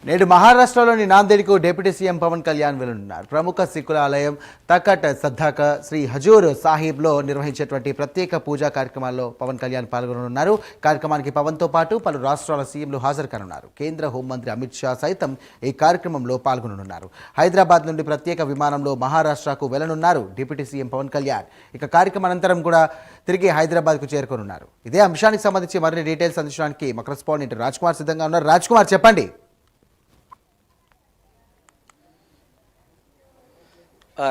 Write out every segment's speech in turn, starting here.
నేడు మహారాష్ట్రలోని నాందేడ్కు deputy CM Pawan Kalyan వెళ్లనున్నారు. ప్రముఖ సిక్కుల ఆలయం తకట్ సద్దాక శ్రీ హజూర్ సాహిబ్లో నిర్వహించేటువంటి ప్రత్యేక పూజా కార్యక్రమాల్లో పవన్ కళ్యాణ్ పాల్గొననున్నారు. కార్యక్రమానికి పవన్తో పాటు పలు రాష్ట్రాల సీఎంలు హాజరు కానున్నారు. కేంద్ర హోంమంత్రి అమిత్ షా సైతం ఈ కార్యక్రమంలో పాల్గొననున్నారు. హైదరాబాద్ నుండి ప్రత్యేక విమానంలో మహారాష్ట్రకు వెళ్లనున్నారు డిప్యూటీ సీఎం పవన్ కళ్యాణ్. ఇక కార్యక్రమం అనంతరం కూడా తిరిగి హైదరాబాద్కు చేరుకోనున్నారు. ఇదే అంశానికి సంబంధించి మరిన్ని డీటెయిల్స్ అందించడానికి మా కరెస్పాండెంట్ రాజ్ కుమార్ సిద్ధంగా ఉన్నారు. రాజ్ కుమార్, చెప్పండి.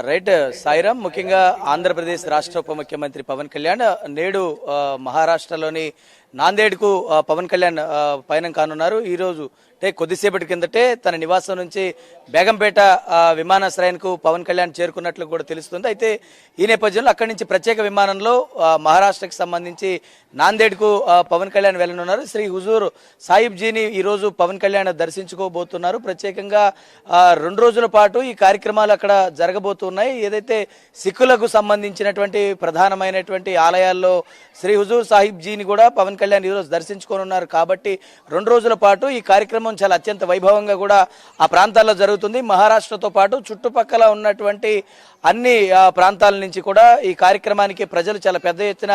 రైట్ సాయిరామ్, ముఖ్యంగా ఆంధ్రప్రదేశ్ రాష్ట్ర ఉప ముఖ్యమంత్రి పవన్ కళ్యాణ్ నేడు మహారాష్ట్రలోని నాందేడ్కు పవన్ కళ్యాణ్ పయనం కానున్నారు. ఈరోజు అంటే కొద్దిసేపటి కిందటే తన నివాసం నుంచి బేగంపేట విమానాశ్రయానికి పవన్ కళ్యాణ్ చేరుకున్నట్లు కూడా తెలుస్తుంది. అయితే ఈ నేపథ్యంలో అక్కడి నుంచి ప్రత్యేక విమానంలో మహారాష్ట్రకి సంబంధించి నాందేడ్కు పవన్ కళ్యాణ్ వెళ్లనున్నారు. శ్రీ హుజూర్ సాహిబ్జీని ఈరోజు పవన్ కళ్యాణ్ దర్శించుకోబోతున్నారు. ప్రత్యేకంగా 2 రోజుల పాటు ఈ కార్యక్రమాలు అక్కడ జరగబోతున్నాయి. ఏదైతే సిక్కులకు సంబంధించినటువంటి ప్రధానమైనటువంటి ఆలయాల్లో శ్రీ హుజూర్ సాహిబ్జీని కూడా పవన్ కళ్యాణ్ ఈరోజు దర్శించుకోనున్నారు. కాబట్టి 2 రోజుల పాటు ఈ కార్యక్రమం చాలా అత్యంత వైభవంగా కూడా ఆ ప్రాంతాల్లో జరుగుతుంది. మహారాష్ట్రతో పాటు చుట్టుపక్కల ఉన్నటువంటి అన్ని ప్రాంతాల నుంచి కూడా ఈ కార్యక్రమానికి ప్రజలు చాలా పెద్ద ఎత్తున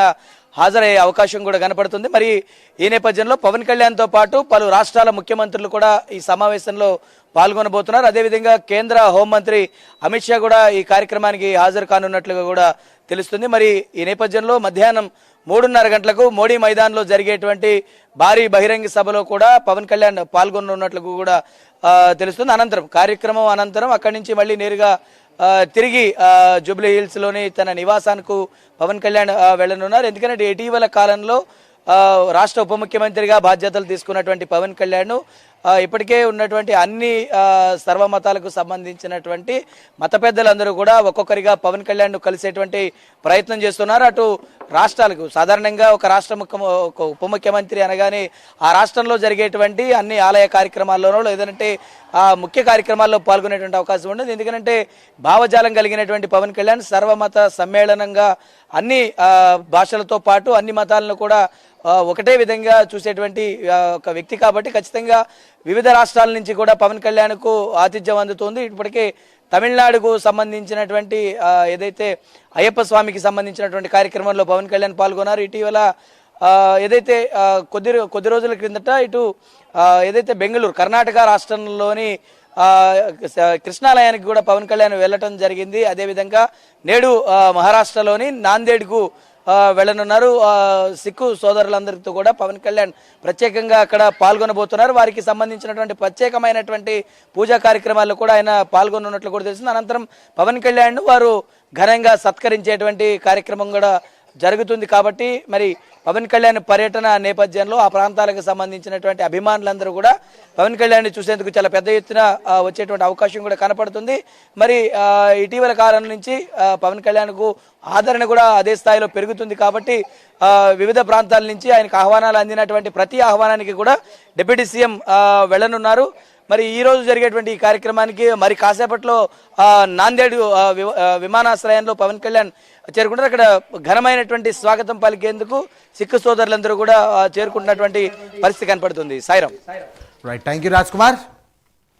హాజరయ్యే అవకాశం కూడా కనపడుతుంది. మరి ఈ నేపథ్యంలో పవన్ కళ్యాణ్తో పాటు పలు రాష్ట్రాల ముఖ్యమంత్రులు కూడా ఈ సమావేశంలో పాల్గొనబోతున్నారు. అదేవిధంగా కేంద్ర హోంమంత్రి అమిత్ షా కూడా ఈ కార్యక్రమానికి హాజరు కానున్నట్లుగా కూడా తెలుస్తుంది. మరి ఈ నేపథ్యంలో మధ్యాహ్నం 3:30 గంటలకు మోడీ మైదాన్లో జరిగేటువంటి భారీ బహిరంగ సభలో కూడా పవన్ కళ్యాణ్ పాల్గొనున్నట్లు కూడా తెలుస్తుంది. కార్యక్రమం అనంతరం అక్కడి నుంచి మళ్ళీ నేరుగా తిరిగి జూబ్లీ హిల్స్ లోని తన నివాసానికి పవన్ కళ్యాణ్ వెళ్లనున్నారు. ఎందుకంటే ఇటీవల కాలంలో రాష్ట్ర ఉప ముఖ్యమంత్రిగా బాధ్యతలు తీసుకున్నటువంటి పవన్ కళ్యాణ్ ఇప్పటికే ఉన్నటువంటి అన్ని సర్వమతాలకు సంబంధించినటువంటి మత పెద్దలందరూ కూడా ఒక్కొక్కరిగా పవన్ కళ్యాణ్ కలిసేటువంటి ప్రయత్నం చేస్తున్నారు. అటు రాష్ట్రాలకు సాధారణంగా ఒక ఉప ముఖ్యమంత్రి అనగానే ఆ రాష్ట్రంలో జరిగేటువంటి అన్ని ఆలయ కార్యక్రమాల్లోనో లేదంటే ముఖ్య కార్యక్రమాల్లో పాల్గొనేటువంటి అవకాశం ఉండదు. ఎందుకంటే భావజాలం కలిగినటువంటి పవన్ కళ్యాణ్ సర్వమత సమ్మేళనంగా అన్ని భాషలతో పాటు అన్ని మతాలను కూడా ఒకటే విధంగా చూసేటువంటి ఒక వ్యక్తి కాబట్టి ఖచ్చితంగా వివిధ రాష్ట్రాల నుంచి కూడా పవన్ కళ్యాణ్కు ఆతిథ్యం అందుతుంది. ఇప్పటికే తమిళనాడుకు సంబంధించినటువంటి ఏదైతే అయ్యప్ప స్వామికి సంబంధించినటువంటి కార్యక్రమంలో పవన్ కళ్యాణ్ పాల్గొన్నారు. ఇటీవల ఏదైతే కొద్ది రోజుల క్రిందట ఇటు ఏదైతే బెంగళూరు కర్ణాటక రాష్ట్రంలోని కృష్ణాలయానికి కూడా పవన్ కళ్యాణ్ వెళ్ళటం జరిగింది. అదేవిధంగా నేడు మహారాష్ట్రలోని నాందేడ్కు వెళ్లనున్నారు. సిక్కు సోదరులందరితో కూడా పవన్ కళ్యాణ్ ప్రత్యేకంగా అక్కడ పాల్గొనబోతున్నారు. వారికి సంబంధించినటువంటి ప్రత్యేకమైనటువంటి పూజా కార్యక్రమాల్లో కూడా ఆయన పాల్గొనున్నట్లు కూడా తెలిసింది. అనంతరం పవన్ కళ్యాణ్ వారు ఘనంగా సత్కరించేటువంటి కార్యక్రమం కూడా జరుగుతుంది. కాబట్టి మరి పవన్ కళ్యాణ్ పర్యటన నేపథ్యంలో ఆ ప్రాంతాలకు సంబంధించినటువంటి అభిమానులందరూ కూడా పవన్ కళ్యాణ్ చూసేందుకు చాలా పెద్ద ఎత్తున వచ్చేటువంటి అవకాశం కూడా కనపడుతుంది. మరి ఇటీవల కాలం నుంచి పవన్ కళ్యాణ్కు ఆదరణ కూడా అదే స్థాయిలో పెరుగుతుంది. కాబట్టి వివిధ ప్రాంతాల నుంచి ఆయనకు ఆహ్వానాలు అందినటువంటి ప్రతి ఆహ్వానానికి కూడా డిప్యూటీ సీఎం వెళ్లనున్నారు. మరి ఈ రోజు జరిగేటువంటి ఈ కార్యక్రమానికి మరి కాసేపట్లో నాందేడ్ విమానాశ్రయంలో పవన్ కళ్యాణ్ చేరుకుంటారు. అక్కడ ఘనమైనటువంటి స్వాగతం పలికేందుకు సిక్కు సోదరులందరూ కూడా చేరుకుంటున్నటువంటి పరిస్థితి కనపడుతుంది. Sairam. Right, thank you Raj Kumar.